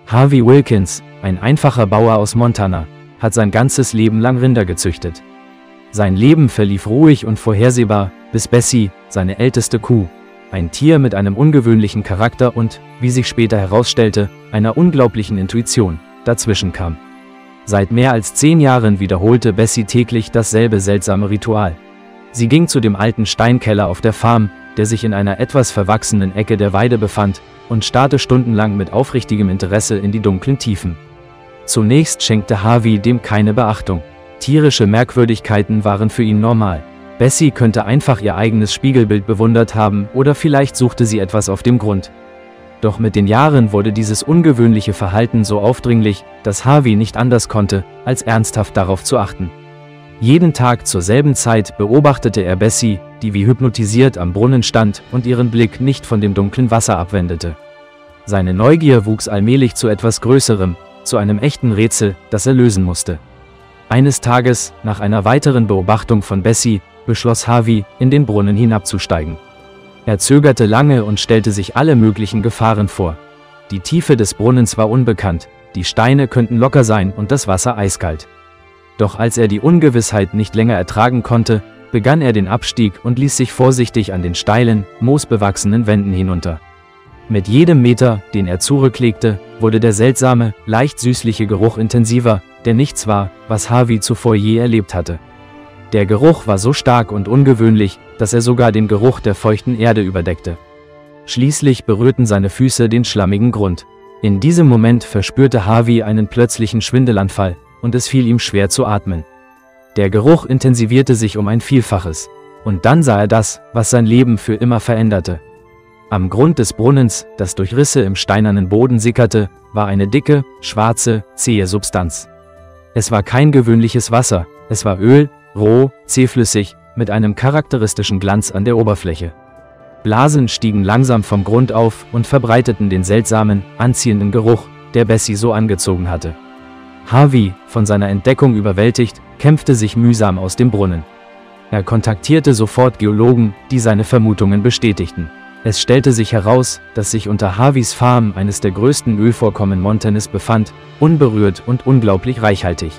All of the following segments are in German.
Harvey Wilkins, ein einfacher Bauer aus Montana, hat sein ganzes Leben lang Rinder gezüchtet. Sein Leben verlief ruhig und vorhersehbar, bis Bessie, seine älteste Kuh, ein Tier mit einem ungewöhnlichen Charakter und, wie sich später herausstellte, einer unglaublichen Intuition, dazwischen kam. Seit mehr als 10 Jahren wiederholte Bessie täglich dasselbe seltsame Ritual. Sie ging zu dem alten Steinkeller auf der Farm, der sich in einer etwas verwachsenen Ecke der Weide befand, und starrte stundenlang mit aufrichtigem Interesse in die dunklen Tiefen. Zunächst schenkte Harvey dem keine Beachtung. Tierische Merkwürdigkeiten waren für ihn normal. Bessie könnte einfach ihr eigenes Spiegelbild bewundert haben oder vielleicht suchte sie etwas auf dem Grund. Doch mit den Jahren wurde dieses ungewöhnliche Verhalten so aufdringlich, dass Harvey nicht anders konnte, als ernsthaft darauf zu achten. Jeden Tag zur selben Zeit beobachtete er Bessie, die wie hypnotisiert am Brunnen stand und ihren Blick nicht von dem dunklen Wasser abwendete. Seine Neugier wuchs allmählich zu etwas Größerem, zu einem echten Rätsel, das er lösen musste. Eines Tages, nach einer weiteren Beobachtung von Bessie, beschloss Harvey, in den Brunnen hinabzusteigen. Er zögerte lange und stellte sich alle möglichen Gefahren vor. Die Tiefe des Brunnens war unbekannt, die Steine könnten locker sein und das Wasser eiskalt. Doch als er die Ungewissheit nicht länger ertragen konnte, begann er den Abstieg und ließ sich vorsichtig an den steilen, moosbewachsenen Wänden hinunter. Mit jedem Meter, den er zurücklegte, wurde der seltsame, leicht süßliche Geruch intensiver, der nichts war, was Harvey zuvor je erlebt hatte. Der Geruch war so stark und ungewöhnlich, dass er sogar den Geruch der feuchten Erde überdeckte. Schließlich berührten seine Füße den schlammigen Grund. In diesem Moment verspürte Harvey einen plötzlichen Schwindelanfall, und es fiel ihm schwer zu atmen. Der Geruch intensivierte sich um ein Vielfaches. Und dann sah er das, was sein Leben für immer veränderte. Am Grund des Brunnens, das durch Risse im steinernen Boden sickerte, war eine dicke, schwarze, zähe Substanz. Es war kein gewöhnliches Wasser, es war Öl, roh, zähflüssig, mit einem charakteristischen Glanz an der Oberfläche. Blasen stiegen langsam vom Grund auf und verbreiteten den seltsamen, anziehenden Geruch, der Bessie so angezogen hatte. Harvey, von seiner Entdeckung überwältigt, kämpfte sich mühsam aus dem Brunnen. Er kontaktierte sofort Geologen, die seine Vermutungen bestätigten. Es stellte sich heraus, dass sich unter Harveys Farm eines der größten Ölvorkommen Montanas befand, unberührt und unglaublich reichhaltig.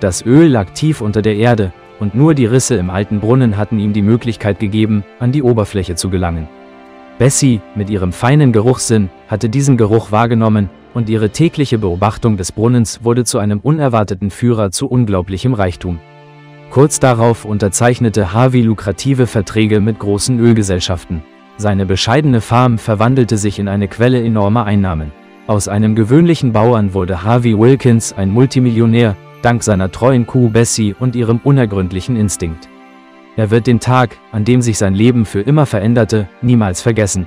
Das Öl lag tief unter der Erde, und nur die Risse im alten Brunnen hatten ihm die Möglichkeit gegeben, an die Oberfläche zu gelangen. Bessie, mit ihrem feinen Geruchssinn, hatte diesen Geruch wahrgenommen, und ihre tägliche Beobachtung des Brunnens wurde zu einem unerwarteten Führer zu unglaublichem Reichtum. Kurz darauf unterzeichnete Harvey lukrative Verträge mit großen Ölgesellschaften. Seine bescheidene Farm verwandelte sich in eine Quelle enormer Einnahmen. Aus einem gewöhnlichen Bauern wurde Harvey Wilkins ein Multimillionär, dank seiner treuen Kuh Bessie und ihrem unergründlichen Instinkt. Er wird den Tag, an dem sich sein Leben für immer veränderte, niemals vergessen.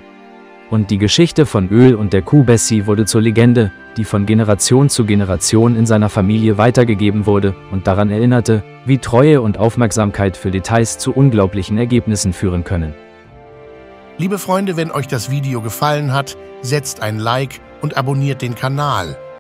Und die Geschichte von Öl und der Kuh Bessie wurde zur Legende, die von Generation zu Generation in seiner Familie weitergegeben wurde und daran erinnerte, wie Treue und Aufmerksamkeit für Details zu unglaublichen Ergebnissen führen können. Liebe Freunde, wenn euch das Video gefallen hat, setzt ein Like und abonniert den Kanal.